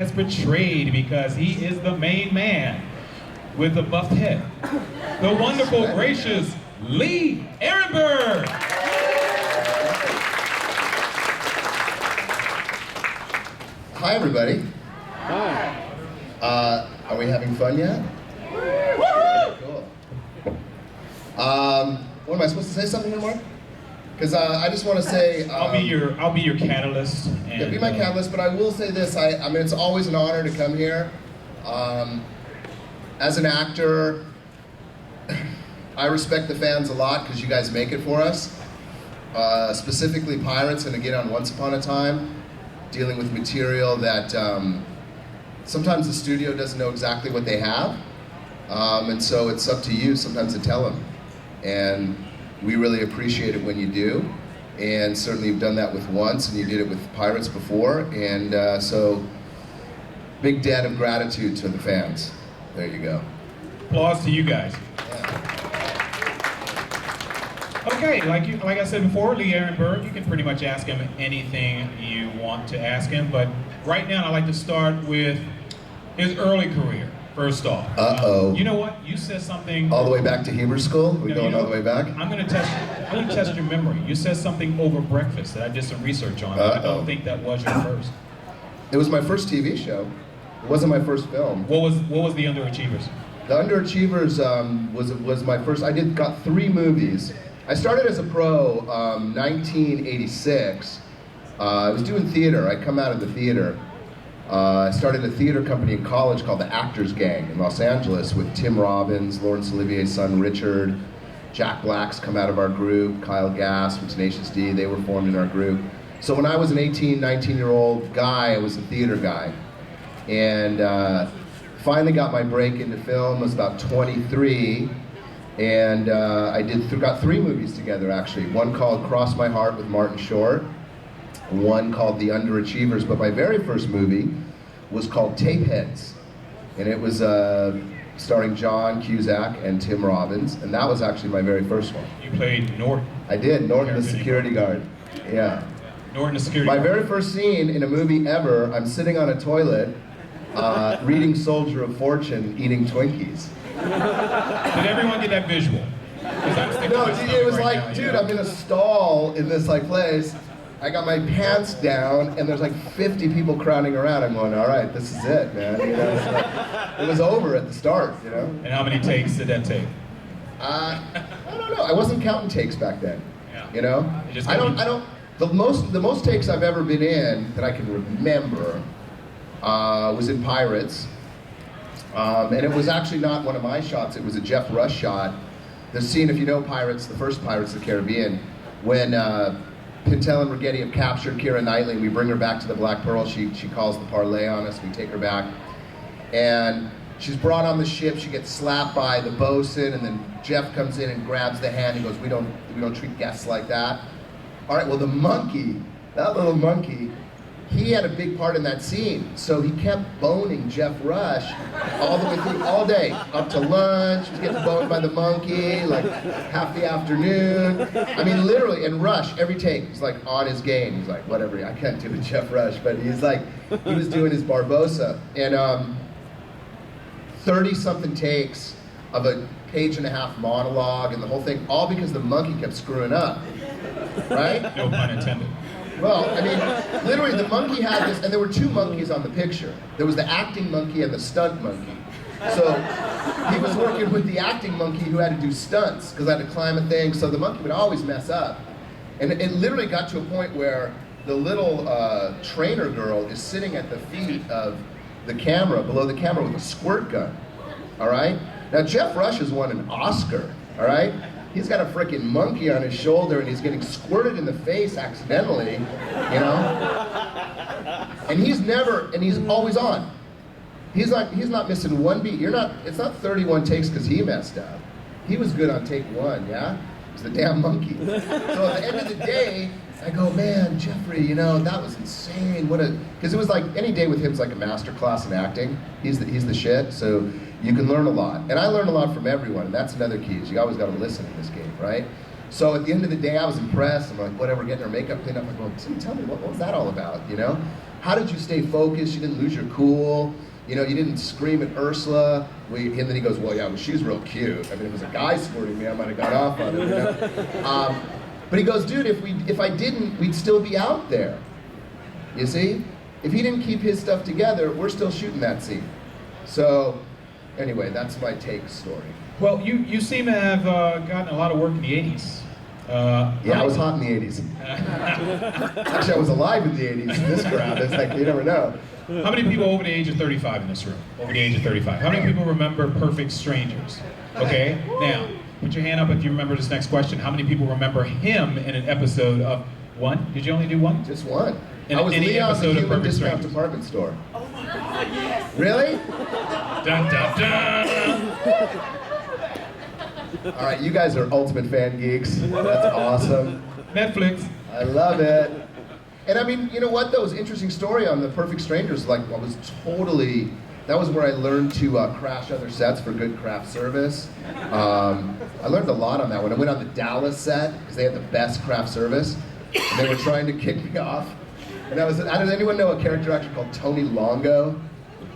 Has betrayed because he is the main man with the buffed head. The wonderful, gracious Lee Arenberg. Hi, everybody. Hi. Are we having fun yet? Cool. What am I supposed to say something here, Mark? Because I just want to say I'll be your catalyst. And, yeah, be my catalyst. But I will say this: I mean, it's always an honor to come here. As an actor, I respect the fans a lot because you guys make it for us. Specifically, Pirates, and again on Once Upon a Time, dealing with material that sometimes the studio doesn't know exactly what they have, and so it's up to you sometimes to tell them. And we really appreciate it when you do, and certainly you've done that with Once, and you did it with Pirates before, and so big debt of gratitude to the fans. There you go. Applause to you guys. Okay, like I said before, Lee Arenberg, you can pretty much ask him anything you want to ask him, but right now I'd like to start with his early career. First off, you know what? You said something all the way back to Hebrew school. We're going all the way back. I'm going to test your memory. You said something over breakfast that I did some research on. I don't think that was your first. It was my first TV show. It wasn't my first film. What was the Underachievers? The Underachievers was my first. Got 3 movies. I started as a pro 1986. I was doing theater. I come out of the theater. I started a theater company in college called the Actors Gang in Los Angeles with Tim Robbins, Laurence Olivier's son Richard, Jack Black's come out of our group, Kyle Gass from Tenacious D, they were formed in our group. So when I was an 18, 19-year-old guy, I was a theater guy. And finally got my break into film, I was about 23, and got 3 movies together actually. One called Cross My Heart with Martin Short, one called The Underachievers, but my very first movie was called Tapeheads, and it was starring John Cusack and Tim Robbins, and that was actually my very first one. You played Norton. I did, Norton the security guard. Yeah. Norton the security guard. My very first scene in a movie ever, I'm sitting on a toilet, reading Soldier of Fortune, eating Twinkies. Did everyone get that visual? No, it was like, now, dude, I'm in a stall in this place. I got my pants down, and there's like 50 people crowding around. I'm going, all right, this is it, man. You know, it was over at the start, you know. And how many takes did that take? I don't know. I wasn't counting takes back then. Yeah. You know, The most takes I've ever been in that I can remember was in Pirates, and it was actually not one of my shots. It was a Jeff Rush shot. The scene, if you know Pirates, the first Pirates of the Caribbean, when Pintel and Rigetti have captured Keira Knightley. We bring her back to the Black Pearl. She calls the parlay on us. We take her back. And she's brought on the ship. She gets slapped by the bosun, and then Jeff comes in and grabs the hand and goes, we don't treat guests like that. All right, well, the monkey, that little monkey, he had a big part in that scene. So he kept boning Jeff Rush all the way through, all day, up to lunch. He was getting boned by the monkey, like half the afternoon. I mean, literally, and Rush, every take, he's like on his game. He's like, whatever, I can't do a Jeff Rush, but he's like, he was doing his Barbosa. And 30-something takes of a page-and-a-half monologue and the whole thing, all because the monkey kept screwing up, right? No pun intended. Well, I mean, literally the monkey had this, and there were 2 monkeys on the picture. There was the acting monkey and the stunt monkey. So he was working with the acting monkey who had to do stunts, because I had to climb a thing, so the monkey would always mess up. And it literally got to a point where the little trainer girl is sitting at the feet of the camera, below the camera, with a squirt gun, all right? Now, Jeff Rush has won an Oscar, all right? He's got a freaking monkey on his shoulder and he's getting squirted in the face accidentally, you know? And he's always on. He's not missing one beat. It's not 31 takes because he messed up. He was good on take 1, yeah? It was the damn monkey. So at the end of the day, I go, man, Jeffrey, you know, that was insane. Because it was like, any day with him is like a master class in acting. He's the shit, so you can learn a lot. And I learn a lot from everyone, and that's another key, is you always gotta listen in this game, right? So at the end of the day, I was impressed. I'm like, whatever, getting her makeup cleaned up. I'm going, tell me, what was that all about, you know? how did you stay focused? You didn't lose your cool. You know, you didn't scream at Ursula. And then he goes, well, yeah, well, she's real cute. I mean, if it was a guy squirting me, I might have got off on it, you know? But he goes, dude, if I didn't, we'd still be out there. You see? If he didn't keep his stuff together, we're still shooting that scene. So, anyway, that's my take story. Well, you seem to have gotten a lot of work in the 80s. Yeah, I was hot in the 80s. Actually, I was alive in the 80s in this crowd. It's like, you never know. How many people over the age of 35 in this room? Over the age of 35. How many people remember Perfect Strangers? Okay, now, put your hand up if you remember this next question. How many people remember him in an episode of one? Did you only do one? Just one. In I was any Leon, episode the of human Perfect discount Strangers? department store. Oh my God, yes! Really? Dun, dun, dun. All right, you guys are ultimate fan geeks. That's awesome. Netflix. I love it. And I mean, you know what though? It was an interesting story on the Perfect Strangers. Like, that was where I learned to crash other sets for good craft service. I learned a lot on that one. I went on the Dallas set because they had the best craft service. And they were trying to kick me off. And does anyone know a character actor called Tony Longo?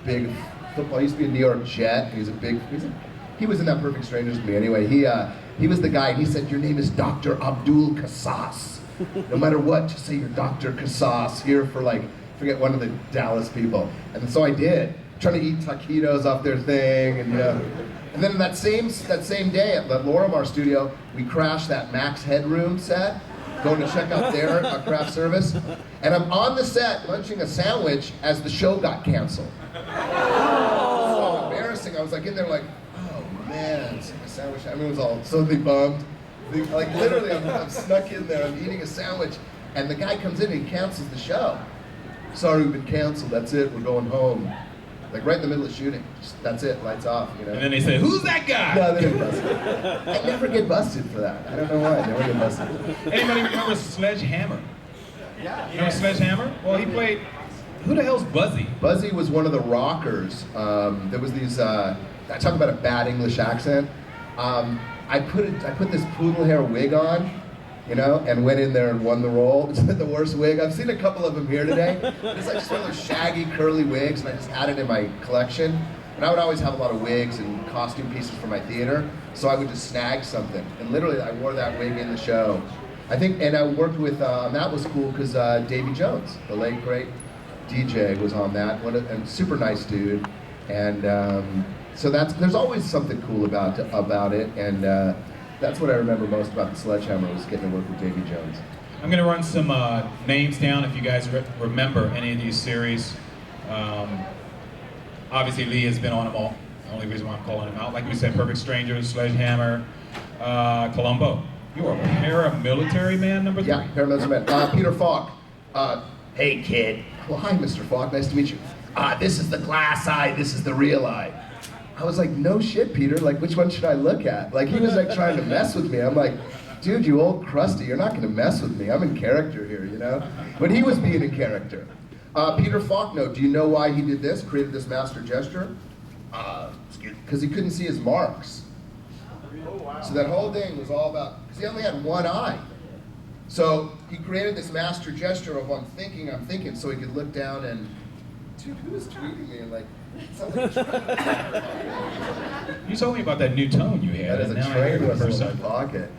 Big football, he used to be a New York Jet. He was in that Perfect Strangers with me anyway. He was the guy, and he said, your name is Dr. Abdul Kassas. No matter what, just say you're Dr. Kassas here for forget one of the Dallas people. And so I did, trying to eat taquitos off their thing, and you know. And then that same day at the Lorimar studio, we crashed that Max Headroom set, going to check out their craft service. And I'm on the set munching a sandwich as the show got canceled. So embarrassing. I was like in there like, oh man, it's a sandwich. Everyone was all suddenly bummed. Like literally, I'm snuck in there, I'm eating a sandwich, and the guy comes in and he cancels the show. Sorry, we've been canceled, that's it, we're going home. Like right in the middle of shooting, that's it, lights off, you know. And then they say, who's that guy? No, they didn't bust it. I never get busted for that. I don't know why, I never get busted. Anybody remember Sledgehammer? Yeah. Remember Sledgehammer? Well, he played, who the hell's Buzzy? Buzzy was one of the rockers. There was these, I talk about a bad English accent. I put this poodle hair wig on, you know, and went in there and won the role. It's the worst wig. I've seen a couple of them here today. It's like just one of those shaggy, curly wigs, and I just had it in my collection. And I would always have a lot of wigs and costume pieces for my theater, so I would just snag something. And literally, I wore that wig in the show. I think, and I worked with, that was cool because Davy Jones, the late, great DJ, was on that. And super nice dude. And so there's always something cool about it, and that's what I remember most about the Sledgehammer, was getting to work with Davy Jones. I'm going to run some names down if you guys remember any of these series. Obviously, Lee has been on them all. The only reason why I'm calling him out. Like we said, Perfect Strangers, Sledgehammer, Columbo. You are a paramilitary man, number 3? Yeah, paramilitary man. Peter Falk. Hey, kid. Well, hi, Mr. Falk. Nice to meet you. This is the glass eye. This is the real eye. I was like, no shit, Peter. Like, which one should I look at? Like, he was like trying to mess with me. I'm like, dude, you old crusty. You're not going to mess with me. I'm in character here, you know? But he was being in character. Peter Faulkner, do you know why he did this? Created this master gesture? Because he couldn't see his marks. Oh, wow. So that whole thing was all about, because he only had one eye. So he created this master gesture of I'm thinking, so he could look down and, dude, who is tweeting me? And like, you told me about that new tone you had. That is a train whistle in my pocket.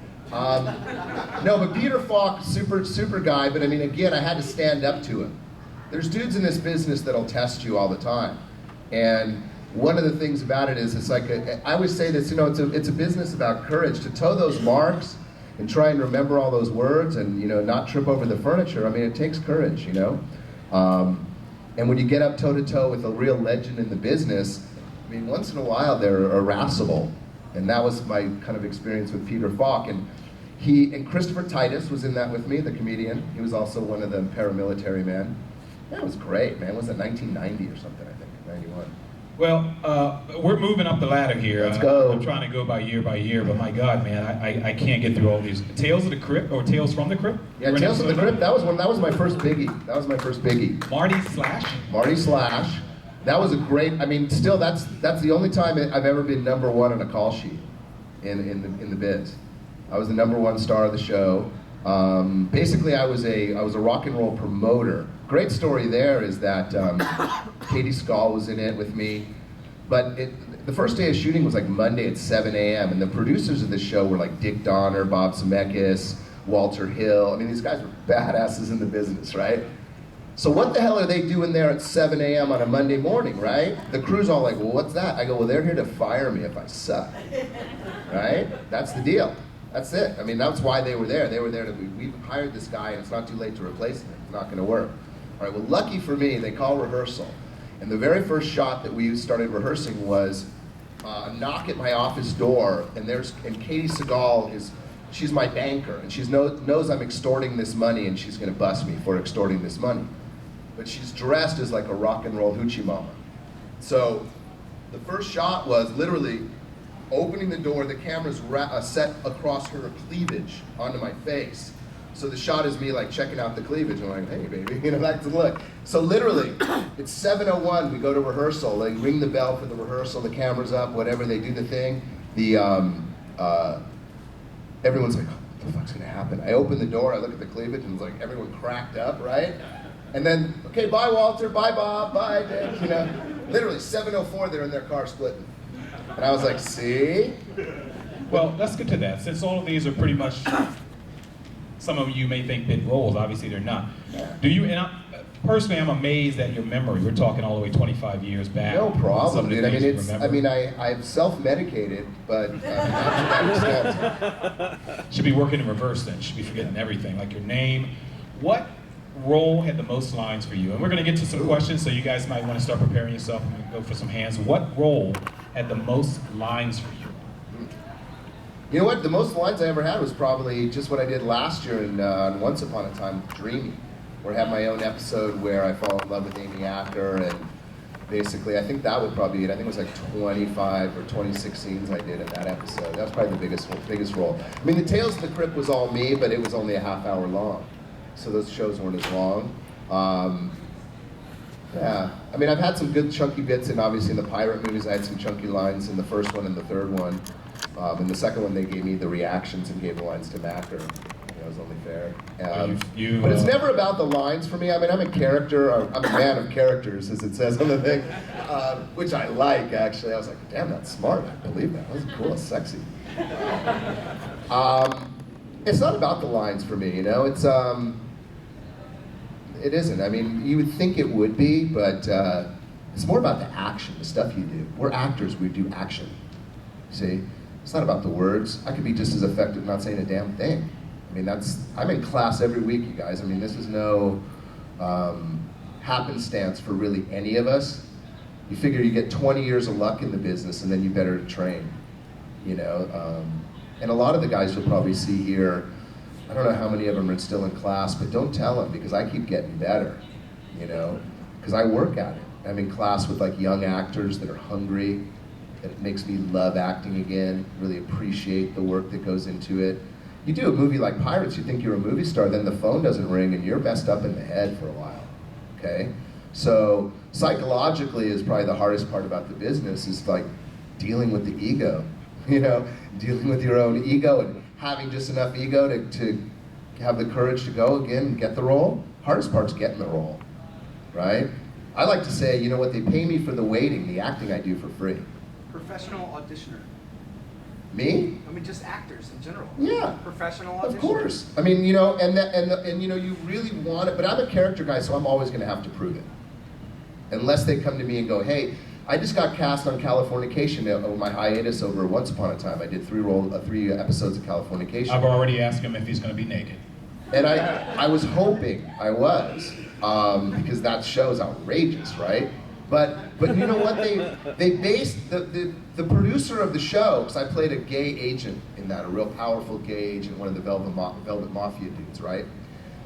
No, but Peter Falk, super guy, but I mean, again, I had to stand up to him. There's dudes in this business that'll test you all the time. And one of the things about it is, it's like, I always say this, you know, it's a business about courage. To toe those marks and try and remember all those words and, you know, not trip over the furniture, I mean, it takes courage, you know? And when you get up toe-to-toe with a real legend in the business, I mean, once in a while they're irascible. And that was my kind of experience with Peter Falk. And Christopher Titus was in that with me, the comedian. He was also one of the paramilitary men. That was great, man. Was it 1990 or something, I think, 91. Well, we're moving up the ladder here. Let's go. I'm trying to go by year, but my God, man, I can't get through all these. Tales of the Crypt, or Tales from the Crypt? Yeah, Tales from the Crypt, that was my first biggie. That was my first biggie. Marty Slash? Marty Slash. That was a great, I mean, still, that's the only time I've ever been number one on a call sheet in the biz. I was the number one star of the show. Basically, I was a rock and roll promoter Great story there is that Katie Scull was in it with me, but the first day of shooting was like Monday at 7 a.m. and the producers of the show were like Dick Donner, Bob Zemeckis, Walter Hill. I mean, these guys were badasses in the business, right? So what the hell are they doing there at 7 a.m. on a Monday morning, right? The crew's all like, well, what's that? I go, well, they're here to fire me if I suck, right? That's the deal. That's it. I mean, that's why they were there. They were there to, we hired this guy and it's not too late to replace him. It's not gonna work. All right, well, lucky for me, they call rehearsal. And the very first shot that we started rehearsing was a knock at my office door, and Katie Scull she's my banker, and she knows I'm extorting this money, and she's gonna bust me for extorting this money. But she's dressed as like a rock and roll hoochie mama. So the first shot was literally opening the door, the camera's set across her cleavage onto my face. So the shot is me like checking out the cleavage. I'm like, hey baby, you know, back to look. So literally, it's 7:01, we go to rehearsal. They ring the bell for the rehearsal, the camera's up, whatever, they do the thing. Everyone's like, what the fuck's gonna happen? I open the door, I look at the cleavage, and it's like everyone cracked up, right? And then, okay, bye Walter, bye Bob, bye Dick, you know. Literally, 7:04, they're in their car splitting. And I was like, see? Well, let's get to that. Since all of these are pretty much, some of you may think big roles, obviously they're not. Do you, personally, I'm amazed at your memory. We're talking all the way 25 years back. No problem, dude. I mean, I've self-medicated, but not to that extent. Should be working in reverse then. Should be forgetting everything, like your name. What role had the most lines for you? And we're gonna get to some questions, so you guys might wanna start preparing yourself and go for some hands. What role had the most lines for you? You know what? The most lines I ever had was probably just what I did last year in Once Upon a Time Dreaming, where I had my own episode where I fall in love with Amy Acker, and basically, I think that would probably be it. I think it was like 25 or 26 scenes I did in that episode. That was probably the biggest role. I mean, the Tales of the Crypt was all me, but it was only a half hour long, so those shows weren't as long. Yeah, I mean, I've had some good chunky bits, and obviously in the pirate movies, I had some chunky lines in the first one and the third one. In the second one, they gave me the reactions and gave the lines to Macker. It was only fair. But it's never about the lines for me. I mean, I'm a character, or I'm a man of characters, as it says on the thing, which I like, actually. I was like, damn, that's smart. I believe that. That was cool. It's sexy. It's not about the lines for me, you know? It isn't. I mean, you would think it would be, but it's more about the action, the stuff you do. We're actors, we do action. See? It's not about the words. I could be just as effective not saying a damn thing. I mean, I'm in class every week, you guys. I mean, this is no happenstance for really any of us. You figure you get 20 years of luck in the business, and then you better train, you know? And a lot of the guys you'll probably see here, I don't know how many of them are still in class, but don't tell them, because I keep getting better, you know? Because I work at it. I'm in class with like young actors that are hungry, that it makes me love acting again, really appreciate the work that goes into it. You do a movie like Pirates, you think you're a movie star, then the phone doesn't ring and you're messed up in the head for a while, okay? So psychologically is probably the hardest part about the business, is like dealing with the ego, you know? Dealing with your own ego and having just enough ego to have the courage to go again and get the role. Hardest part's getting the role, right? I like to say, you know what, they pay me for the waiting, the acting I do for free. Professional auditioner. Me? I mean, just actors in general. Yeah. Professional auditioner. Of course. I mean, you know, and you know, you really want it, but I'm a character guy, so I'm always gonna have to prove it. Unless they come to me and go, hey, I just got cast on Californication over my hiatus over Once Upon a Time. I did three episodes of Californication. I've already asked him if he's gonna be naked. And I was hoping I was, because that show's outrageous, right? But you know what, they based, the producer of the show, because I played a gay agent in that, a real powerful gay agent, one of the Velvet Mafia dudes, right?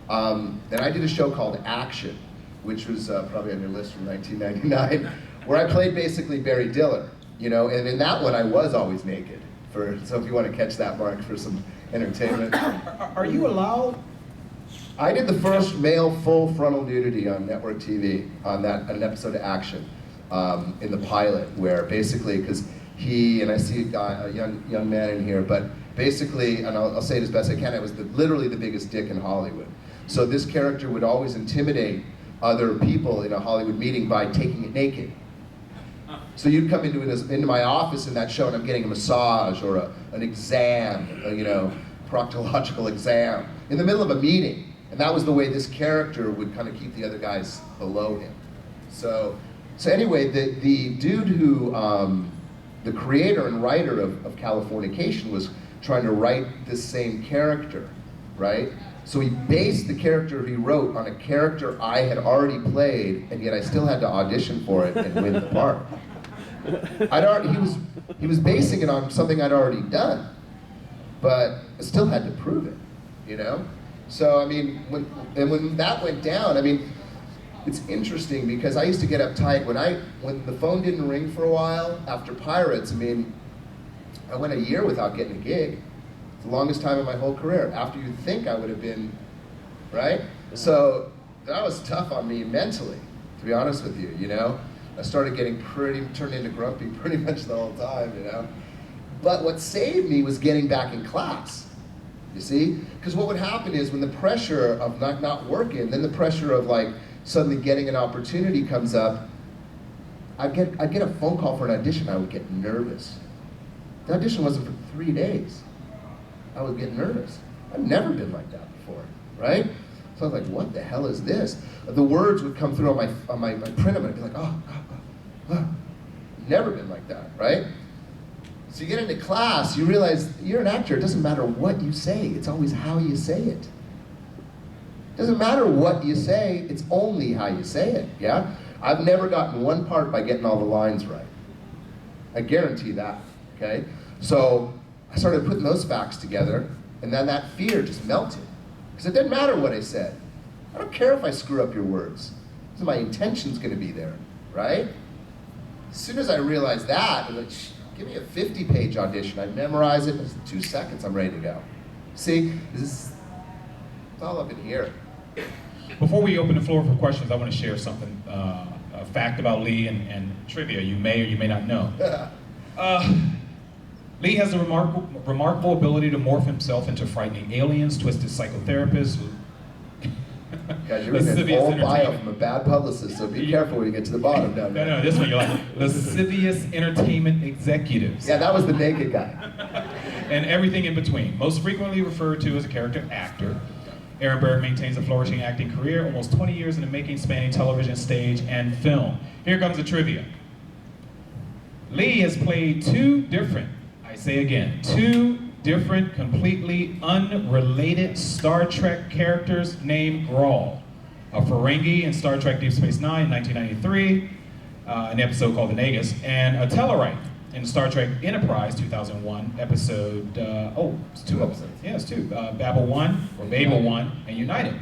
And I did a show called Action, which was probably on your list from 1999, where I played basically Barry Diller, you know, and in that one I was always naked, so if you want to catch that, Mark, for some entertainment. Are you allowed? I did the first male full frontal nudity on network TV on an episode of Action in the pilot, where basically, because he, and I see a young man in here, but basically, and I'll say it as best I can, it was literally the biggest dick in Hollywood. So this character would always intimidate other people in a Hollywood meeting by taking it naked. So you'd come into my office in that show and I'm getting a massage or an exam, proctological exam, in the middle of a meeting. And that was the way this character would kind of keep the other guys below him. So anyway, the dude who, the creator and writer of Californication was trying to write this same character, right? So he based the character he wrote on a character I had already played, and yet I still had to audition for it and win the part. He was basing it on something I'd already done, but I still had to prove it, So I mean, when that went down, I mean, it's interesting because I used to get uptight when the phone didn't ring for a while after Pirates. I mean, I went a year without getting a gig. It's the longest time in my whole career. After you'd think I would have been, right? So that was tough on me mentally, to be honest with you. I started getting turned into grumpy pretty much the whole time. But what saved me was getting back in class. You see? Because what would happen is when the pressure of not working, then the pressure of like suddenly getting an opportunity comes up, I'd get a phone call for an audition, I would get nervous. The audition wasn't for 3 days. I would get nervous. I've never been like that before, right? So I was like, what the hell is this? The words would come through on my print, and I'd be like, oh. Never been like that, right? So you get into class, you realize you're an actor, it doesn't matter what you say, it's always how you say it. It doesn't matter what you say, it's only how you say it, yeah? I've never gotten one part by getting all the lines right. I guarantee that, okay? So I started putting those facts together, and then that fear just melted. Because it didn't matter what I said. I don't care if I screw up your words. So my intention's gonna be there, right? As soon as I realized that, I was like, give me a 50-page audition. I memorize it, in 2 seconds, I'm ready to go. See, it's all up in here. Before we open the floor for questions, I want to share something, a fact about Lee and trivia you may or you may not know. Lee has a remarkable ability to morph himself into frightening aliens, twisted psychotherapists. Guys, you're reading an old bio from a bad publicist, so be careful when you get to the bottom down there. No, this one you're like, lascivious entertainment executives. Yeah, that was the naked guy. And everything in between. Most frequently referred to as a character actor, Arenberg maintains a flourishing acting career, almost 20 years in the making, spanning television, stage, and film. Here comes the trivia. Lee has played two different, completely unrelated Star Trek characters named Grawl. A Ferengi in Star Trek Deep Space Nine in 1993, an episode called The Nagus, and a Tellarite in Star Trek Enterprise 2001, episode, it's 2 episodes. Yeah, it's 2. Babel 1, or Babel 1, and United.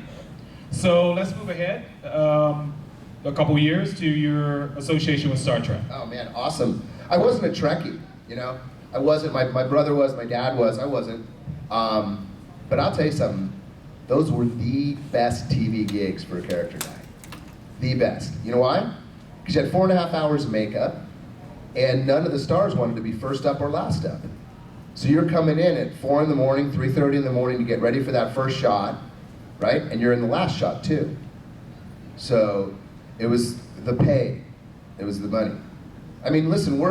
So let's move ahead a couple years to your association with Star Trek. Oh man, awesome. I wasn't a Trekkie, I wasn't, my brother was, my dad was, I wasn't. But I'll tell you something, those were the best TV gigs for a character guy. The best. You know why? Because you had 4.5 hours of makeup, and none of the stars wanted to be first up or last up. So you're coming in at 4 in the morning, 3:30 in the morning to get ready for that first shot, right? And you're in the last shot too. So it was the pay, it was the money. I mean, listen,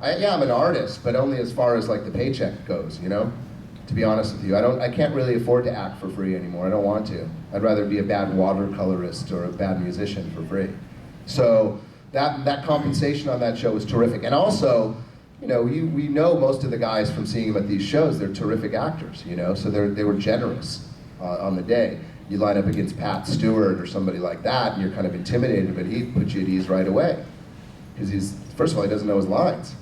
I'm an artist, but only as far as like the paycheck goes, to be honest with you. I can't really afford to act for free anymore. I don't want to. I'd rather be a bad watercolorist or a bad musician for free. So that compensation on that show was terrific. And also, we know most of the guys from seeing them at these shows, they're terrific actors, so they were generous on the day. You line up against Pat Stewart or somebody like that, and you're kind of intimidated, but he puts you at ease right away. Because first of all, he doesn't know his lines.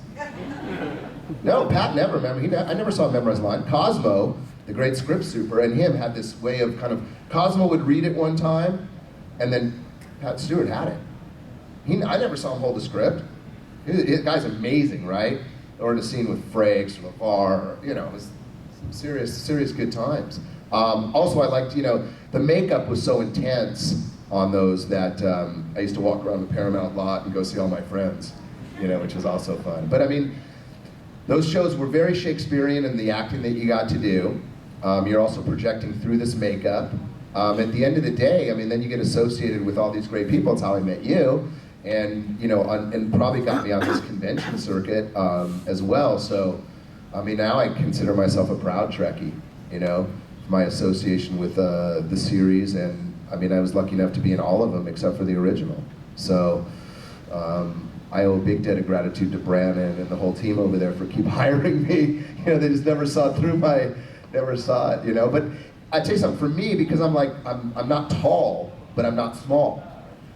No, Pat never I never saw him memorize a line. Cosmo, the great script super, and him had this way of Cosmo would read it one time, and then Pat Stewart had it. I never saw him hold a script. The guy's amazing, right? Or in a scene with Frakes or LeVar, it was some serious good times. Also, I liked, the makeup was so intense on those that I used to walk around the Paramount lot and go see all my friends, which was also fun. But I mean, those shows were very Shakespearean in the acting that you got to do. You're also projecting through this makeup. at the end of the day, I mean, then you get associated with all these great people. It's how I met you, and you know, and probably got me on this convention circuit as well. So, I mean, now I consider myself a proud Trekkie. You know, my association with the series, and I mean, I was lucky enough to be in all of them except for the original. So. I owe a big debt of gratitude to Brannon and the whole team over there for keep hiring me. You know, they just never saw it, you know. But I tell you something, for me, because I'm not tall, but I'm not small.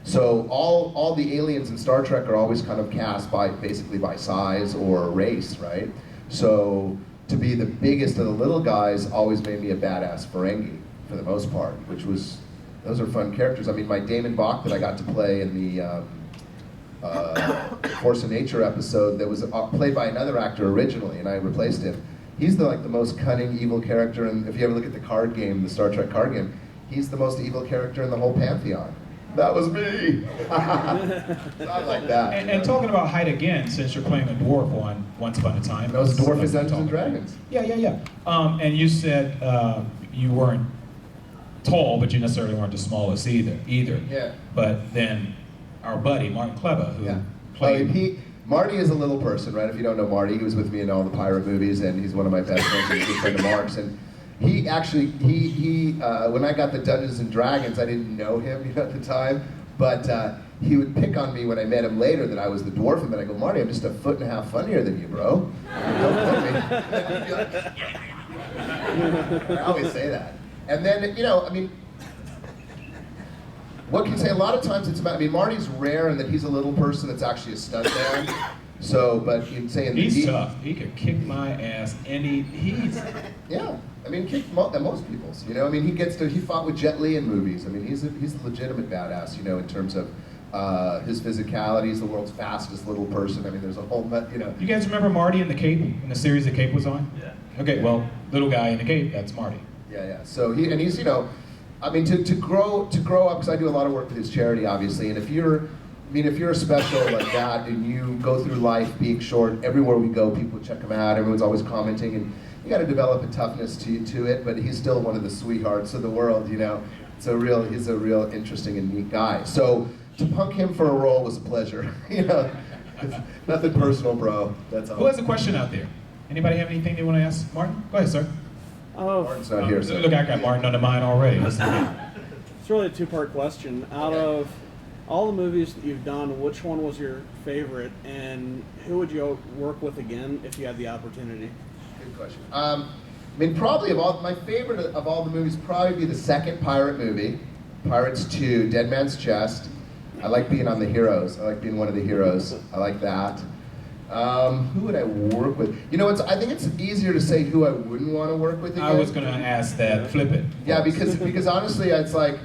So all the aliens in Star Trek are always kind of cast basically by size or race, right? So to be the biggest of the little guys always made me a badass Ferengi for the most part, those are fun characters. I mean, my Damon Bach that I got to play in the Force of Nature episode that was played by another actor originally, and I replaced him. He's the most cunning, evil character, and if you ever look at the card game, the Star Trek card game, he's the most evil character in the whole pantheon. That was me. I like that. And talking about height again, since you're playing a dwarf on Once Upon a Time. That was Dwarf in Dungeons and Dragons. Yeah. And you said you weren't tall, but you necessarily weren't the smallest either. Yeah. But then our buddy, Martin Kleba, who played... Marty is a little person, right? If you don't know Marty, he was with me in all the pirate movies, and he's one of my best friends, and he's a good friend of Mark's. And he actually, when I got the Dungeons and Dragons, I didn't know him at the time, but he would pick on me when I met him later that I was the dwarf, and then I go, Marty, I'm just a foot and a half funnier than you, bro. Don't know me. I always say that. And then, you know, I mean, what can you say? A lot of times it's about, I mean, Marty's rare in that he's a little person that's actually a stuntman. So, but you'd say in the he's tough. He could kick my ass, and he's yeah. I mean, kick most people's. You know, I mean, he fought with Jet Li in movies. I mean, he's a legitimate badass. You know, in terms of his physicality. He's the world's fastest little person. I mean, there's a whole, you know. You guys remember Marty in the Cape, in the series The Cape was on? Yeah. Okay, well, little guy in the Cape, that's Marty. Yeah. So he's, you know. I mean, to grow up, because I do a lot of work with his charity, obviously, and if you're a special like that and you go through life being short, everywhere we go, people check him out, everyone's always commenting, and you got to develop a toughness to it, but he's still one of the sweethearts of the world, you know. He's a real interesting and neat guy. So to punk him for a role was a pleasure, you know. Nothing personal, bro. That's all. Who has a question out there? Anybody have anything they want to ask Martin? Go ahead, sir. Martin's not here, so. Look, I got Martin under mine already. It's really a two-part question. Out of all the movies that you've done, which one was your favorite, and who would you work with again if you had the opportunity? Good question. I mean, probably my favorite of all the movies probably be the second pirate movie, Pirates 2, Dead Man's Chest. I like being on the heroes. I like being one of the heroes. I like that. Who would I work with? You know, I think it's easier to say who I wouldn't want to work with again. I was going to ask that. Flip it. Yeah, because honestly, it's like,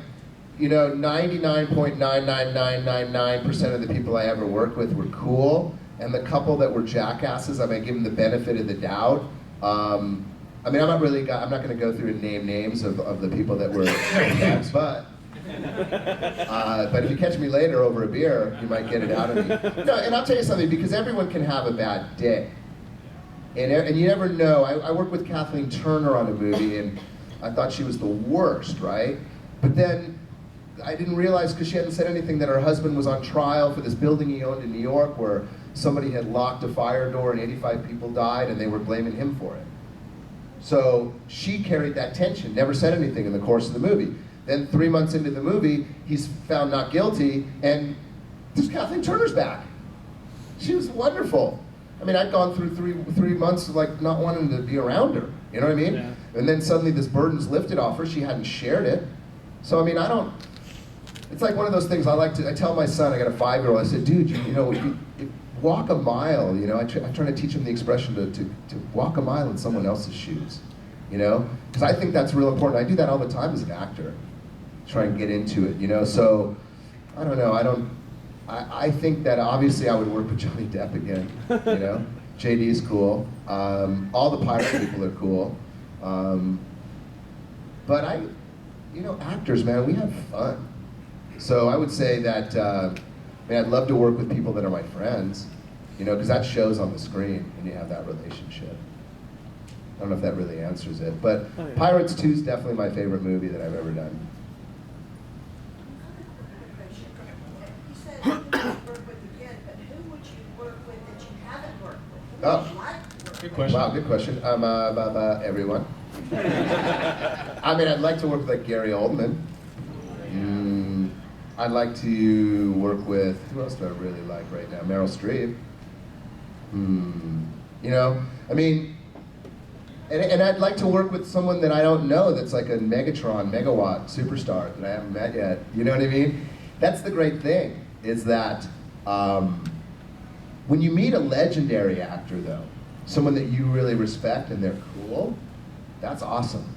you know, 99.99999% of the people I ever worked with were cool, and the couple that were jackasses, I might give them the benefit of the doubt. I mean, I'm not going to go through and name names of the people that were but if you catch me later over a beer, you might get it out of me. No, and I'll tell you something, because everyone can have a bad day. And you never know. I worked with Kathleen Turner on a movie, and I thought she was the worst, right? But then I didn't realize, because she hadn't said anything, that her husband was on trial for this building he owned in New York where somebody had locked a fire door and 85 people died, and they were blaming him for it. So she carried that tension, never said anything in the course of the movie. Then 3 months into the movie, he's found not guilty, and there's Kathleen Turner's back. She was wonderful. I mean, I'd gone through three months of like not wanting to be around her. You know what I mean? Yeah. And then suddenly this burden's lifted off her. She hadn't shared it. So I mean, it's like one of those things I tell my son, I got a 5-year-old, I said, dude, you know, if walk a mile, you know, I'm trying to teach him the expression to walk a mile in someone else's shoes, you know? Because I think that's real important. I do that all the time as an actor. Try and get into it, you know? So, I don't know, I think that obviously I would work with Johnny Depp again, you know? JD's cool. All the pirate people are cool. But you know, actors, man, we have fun. So I would say that, man, I'd love to work with people that are my friends, you know, because that shows on the screen when you have that relationship. I don't know if that really answers it, but Pirates 2 is definitely my favorite movie that I've ever done. Oh, Good question. wow, good question. Everyone. I mean, I'd like to work with like Gary Oldman. I'd like to work with, who else do I really like right now? Meryl Streep. You know, I mean, and I'd like to work with someone that I don't know that's like a Megatron, megawatt superstar that I haven't met yet. You know what I mean? That's the great thing, is that when you meet a legendary actor though, someone that you really respect and they're cool, that's awesome.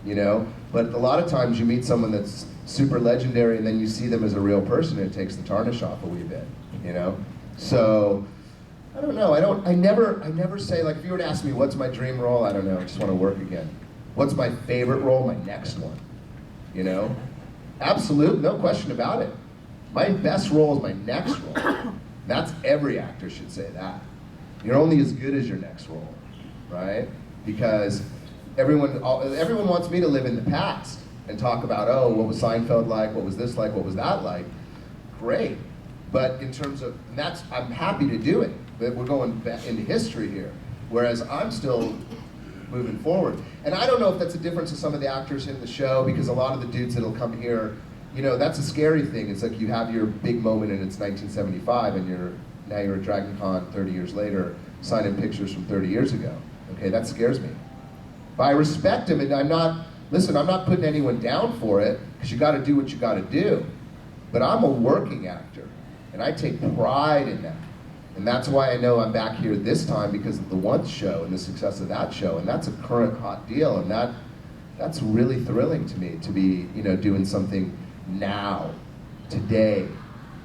You know? But a lot of times you meet someone that's super legendary and then you see them as a real person and it takes the tarnish off a wee bit, you know? So, I don't know, I never say, like, if you were to ask me what's my dream role, I don't know, I just want to work again. What's my favorite role? My next one, you know? Absolute, no question about it. My best role is my next role. That's, every actor should say that. You're only as good as your next role, right? Because everyone wants me to live in the past and talk about, oh, what was Seinfeld like, what was this like, what was that like? Great, but in terms of, and that's, I'm happy to do it, but we're going back into history here, whereas I'm still moving forward. And I don't know if that's a difference to some of the actors in the show, because a lot of the dudes that'll come here, you know, that's a scary thing. It's like you have your big moment and it's 1975 and now you're at Dragon Con 30 years later, signing pictures from 30 years ago. Okay, that scares me. But I respect him, and I'm not putting anyone down for it, because you gotta do what you gotta do. But I'm a working actor, and I take pride in that. And that's why I know I'm back here this time, because of the Once show and the success of that show, and that's a current hot deal, and that's really thrilling to me, to be, you know, doing something now, today,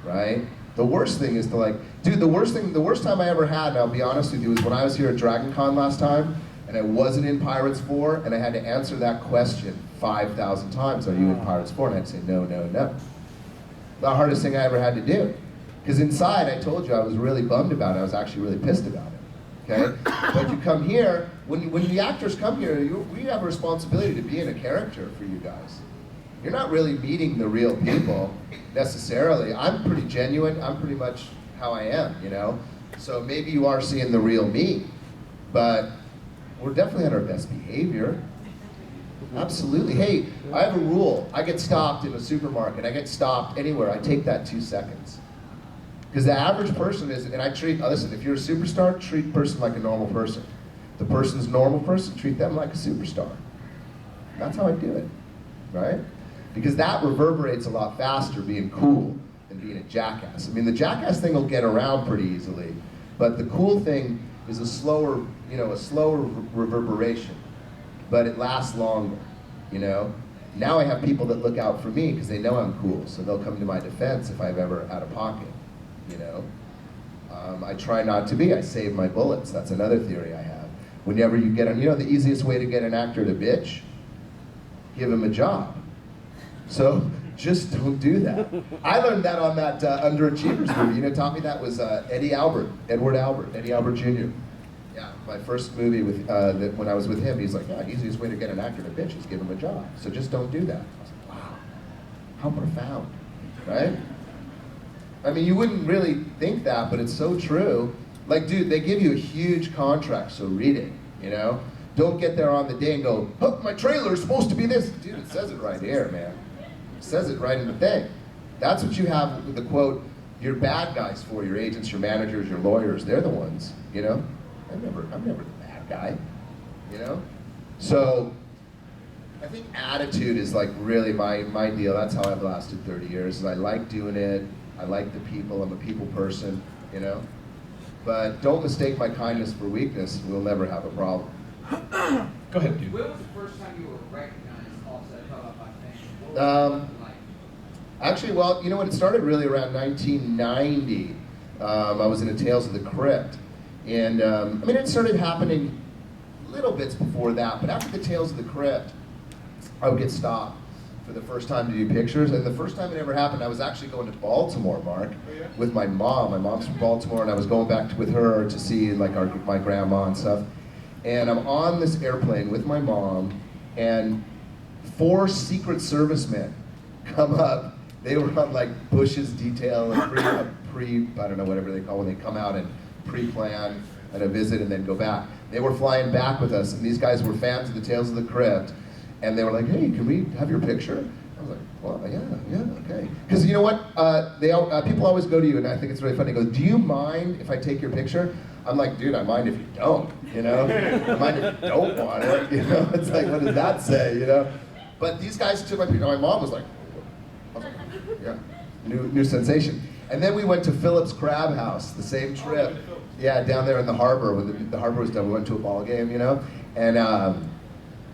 right? The worst thing is to, like, dude, the worst time I ever had, and I'll be honest with you, was when I was here at Dragon Con last time, and I wasn't in Pirates 4, and I had to answer that question 5,000 times, are you in Pirates 4? And I had to say, no, no, no. The hardest thing I ever had to do. Because inside, I told you, I was really bummed about it. I was actually really pissed about it, okay? But you come here, when the actors come here, we have a responsibility to be in a character for you guys. You're not really meeting the real people, necessarily. I'm pretty genuine. I'm pretty much how I am, you know? So maybe you are seeing the real me, but we're definitely at our best behavior. Absolutely. Hey, I have a rule. I get stopped in a supermarket. I get stopped anywhere. I take that 2 seconds. Because the average person is, and I treat, listen, if you're a superstar, treat the person like a normal person. The person's a normal person, treat them like a superstar. That's how I do it, right? Because that reverberates a lot faster being cool than being a jackass. I mean, the jackass thing will get around pretty easily, but the cool thing is a slower reverberation, but it lasts longer, you know? Now I have people that look out for me because they know I'm cool, so they'll come to my defense if I'm ever out of pocket, you know? I try not to be, I save my bullets. That's another theory I have. Whenever you get you know the easiest way to get an actor to bitch? Give him a job. So just don't do that. I learned that on that Underachievers movie. You know, taught me that was Eddie Albert Jr. Yeah, my first movie with when I was with him, he's like, yeah, easiest way to get an actor to bitch is give him a job. So just don't do that. I was like, wow, how profound, right? I mean, you wouldn't really think that, but it's so true. Like, dude, they give you a huge contract, so read it, you know? Don't get there on the day and go, oh, my trailer's supposed to be this. Dude, it says it right here, man. It says it right in the thing. That's what you have with the quote, your bad guys for, your agents, your managers, your lawyers. They're the ones, you know? I'm never the bad guy, you know? So, I think attitude is like really my deal. That's how I've lasted 30 years, is I like doing it. I like the people. I'm a people person, you know? But don't mistake my kindness for weakness. We'll never have a problem. Go ahead, dude. When was the first time you were recognized offset by fame? What was it like? Actually, well, you know what? It started really around 1990. I was in a Tales of the Crypt. And, I mean, it started happening little bits before that, but after the Tales of the Crypt, I would get stopped for the first time to do pictures. And the first time it ever happened, I was actually going to Baltimore, Mark, with my mom. My mom's from Baltimore, and I was going back with her to see, like, my grandma and stuff. And I'm on this airplane with my mom, and 4 Secret Service men come up. They were on like Bush's detail, and I don't know, whatever they call when they come out and pre-plan and a visit and then go back. They were flying back with us, and these guys were fans of the Tales of the Crypt, and they were like, hey, can we have your picture? I was like, well, yeah, okay. Because you know what? People always go to you, and I think it's really funny. They go, do you mind if I take your picture? I'm like, dude, I mind if you don't, you know? I mind if you don't want it, you know? It's like, what does that say, you know? But these guys took my picture. My mom was like, yeah, new sensation. And then we went to Philip's Crab House, the same trip. Yeah, down there in the harbor, when the harbor was done. We went to a ball game, you know? And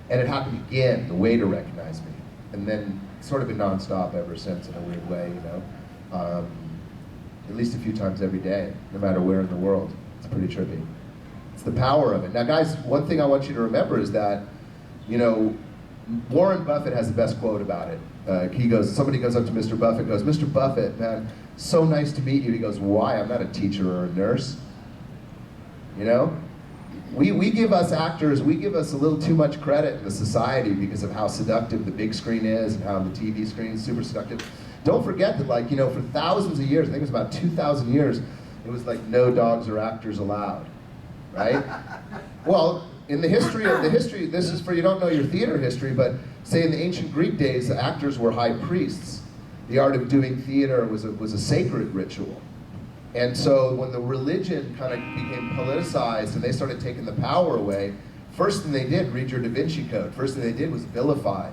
it happened again, the waiter recognized me. And then sort of been nonstop ever since in a weird way, you know? At least a few times every day, no matter where in the world. It's pretty trippy. It's the power of it. Now guys, one thing I want you to remember is that, you know, Warren Buffett has the best quote about it. Somebody goes up to Mr. Buffett, goes, Mr. Buffett, man, so nice to meet you. He goes, why? I'm not a teacher or a nurse. You know? We give us actors, we give us a little too much credit in the society because of how seductive the big screen is and how the TV screen is super seductive. Don't forget that, like, you know, for thousands of years, I think it was about 2,000 years, it was like no dogs or actors allowed, right? Well, in the history, this is for, you don't know your theater history, but say in the ancient Greek days, the actors were high priests. The art of doing theater was a sacred ritual. And so when the religion kind of became politicized and they started taking the power away, first thing they did, read your Da Vinci Code, first thing they did was vilify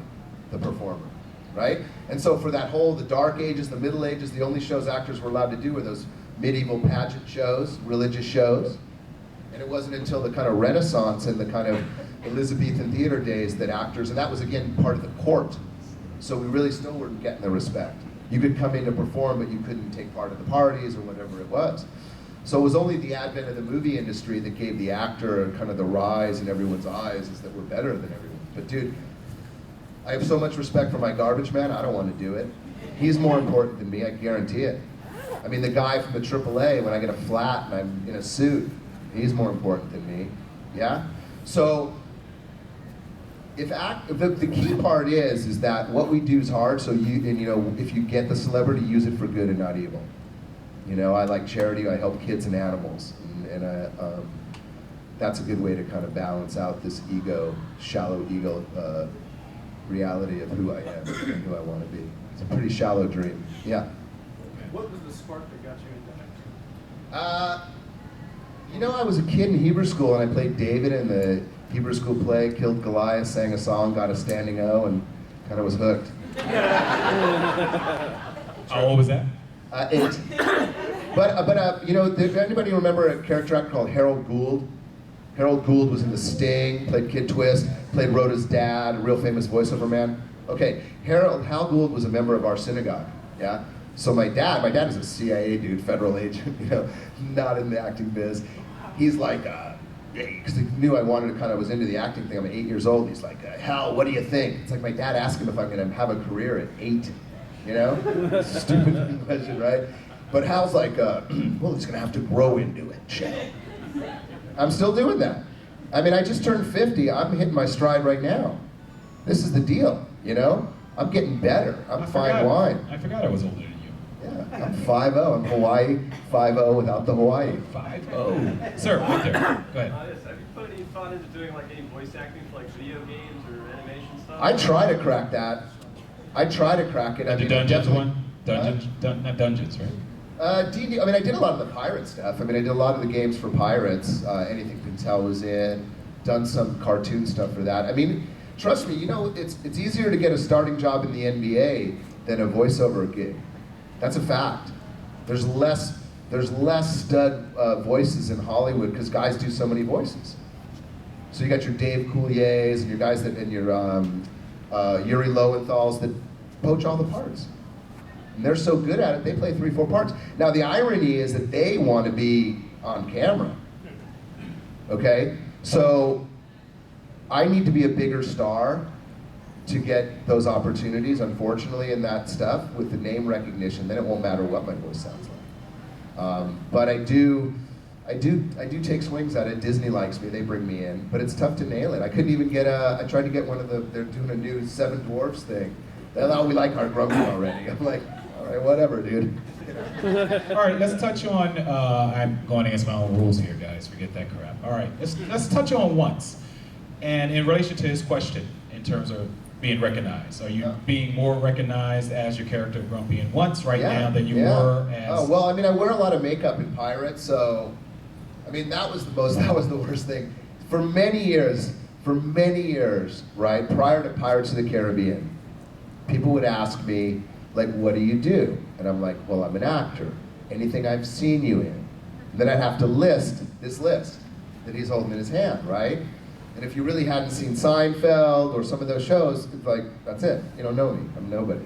the performer, right? And so for that whole, the Dark Ages, the Middle Ages, the only shows actors were allowed to do were those medieval pageant shows, religious shows. And it wasn't until the kind of Renaissance and the kind of Elizabethan theater days that actors, and that was again part of the court. So we really still weren't getting the respect. You could come in to perform, but you couldn't take part of the parties or whatever it was. So it was only the advent of the movie industry that gave the actor kind of the rise in everyone's eyes, is that we're better than everyone. But dude, I have so much respect for my garbage man, I don't want to do it. He's more important than me, I guarantee it. I mean, the guy from the AAA, when I get a flat and I'm in a suit, he's more important than me, yeah? So, the key part is that what we do is hard, so if you get the celebrity, use it for good and not evil. You know, I like charity, I help kids and animals, and that's a good way to kind of balance out this shallow ego reality of who I am and who I want to be. It's a pretty shallow dream, yeah. What was the spark that got you into acting? You know, I was a kid in Hebrew school and I played David in the Hebrew school play, killed Goliath, sang a song, got a standing O, and kind of was hooked. How old was that? 8. But you know, did anybody remember a character actor called Harold Gould? Harold Gould was in The Sting, played Kid Twist, played Rhoda's dad, a real famous voiceover man. Okay, Hal Gould was a member of our synagogue, yeah? So my dad is a CIA dude, federal agent, you know, not in the acting biz. He's like, because he knew I was into the acting thing. I'm 8 years old. He's like, Hal, what do you think? It's like my dad asked him if I'm gonna have a career at 8, you know? Stupid question, right? But Hal's like, well, he's gonna have to grow into it, chill. I'm still doing that. I mean, I just turned 50. I'm hitting my stride right now. This is the deal, you know? I'm getting better. I'm fine wine. I forgot I was older than you. Yeah, I'm 5'0". I'm Hawaii 5'0" without the Hawaii. 5'0". Sir, right there. Go ahead. Yes, have you put any thought into doing like any voice acting for like video games or animation stuff? I try to crack that. I try to crack it. The Dungeons one? Not Dungeons, right? D&D, I mean, I did a lot of the pirate stuff. I mean, I did a lot of the games for pirates. Anything Pintel was in. Done some cartoon stuff for that. I mean, trust me, you know, it's easier to get a starting job in the NBA than a voiceover gig. That's a fact. There's less stud voices in Hollywood because guys do so many voices. So you got your Dave Couliers and your guys and your Yuri Lowenthal's that poach all the parts. And they're so good at it, they play 3-4 parts. Now the irony is that they want to be on camera. Okay? So I need to be a bigger star to get those opportunities, unfortunately, in that stuff with the name recognition. Then it won't matter what my voice sounds like. But I do take swings at it. Disney likes me, they bring me in, but it's tough to nail it. I couldn't even get I tried to get they're doing a new Seven Dwarfs thing. They're, oh, we like our Grumpy already. I'm like, all right, whatever, dude. All right, let's touch on, I'm going against my own rules here, guys. Forget that crap. All right, let's touch on once. And in relation to his question, in terms of being recognized, are you being more recognized as your character Grumpy in Once right now than you were as... Oh, well, I mean, I wear a lot of makeup in Pirates, so, I mean, that was the worst thing. For many years, right, prior to Pirates of the Caribbean, people would ask me, like, what do you do? And I'm like, well, I'm an actor. Anything I've seen you in. And then I'd have to list this list that he's holding in his hand, right? And if you really hadn't seen Seinfeld or some of those shows, it's like, that's it. You don't know me. I'm nobody.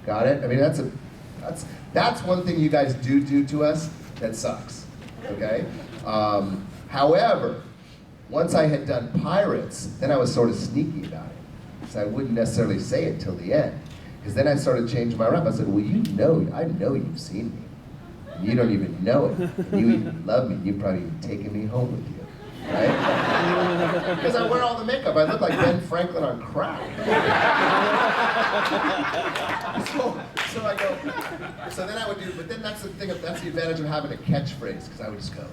Got it? I mean, that's one thing you guys do to us that sucks, okay? However, once I had done Pirates, then I was sort of sneaky about it. So I wouldn't necessarily say it till the end. Because then I started changing my rap. I said, well, I know you've seen me. And you don't even know it. And you even love me. You've probably even taken me home with you. Right? Because I wear all the makeup. I look like Ben Franklin on crack. so I go, so then I would do, but then that's the thing, that's the advantage of having a catchphrase, because I would just go,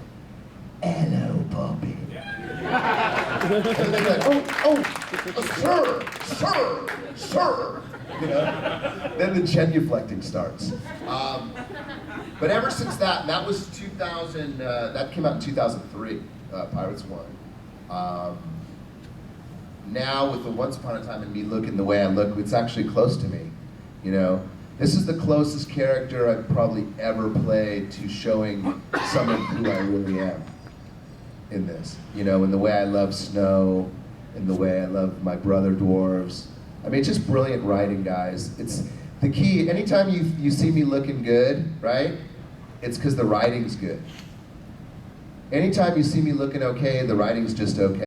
hello, Bobby. And then they'd be like, sir. You know? Then the genuflecting starts. But ever since that, that was 2000, that came out in 2003, Pirates 1. Now with the Once Upon a Time and me looking the way I look, it's actually close to me, you know? This is the closest character I've probably ever played to showing someone who I really am in this. You know, in the way I love snow, in the way I love my brother dwarves. I mean, it's just brilliant writing, guys. It's the key. Anytime you see me looking good, right? It's because the writing's good. Anytime you see me looking okay, the writing's just okay.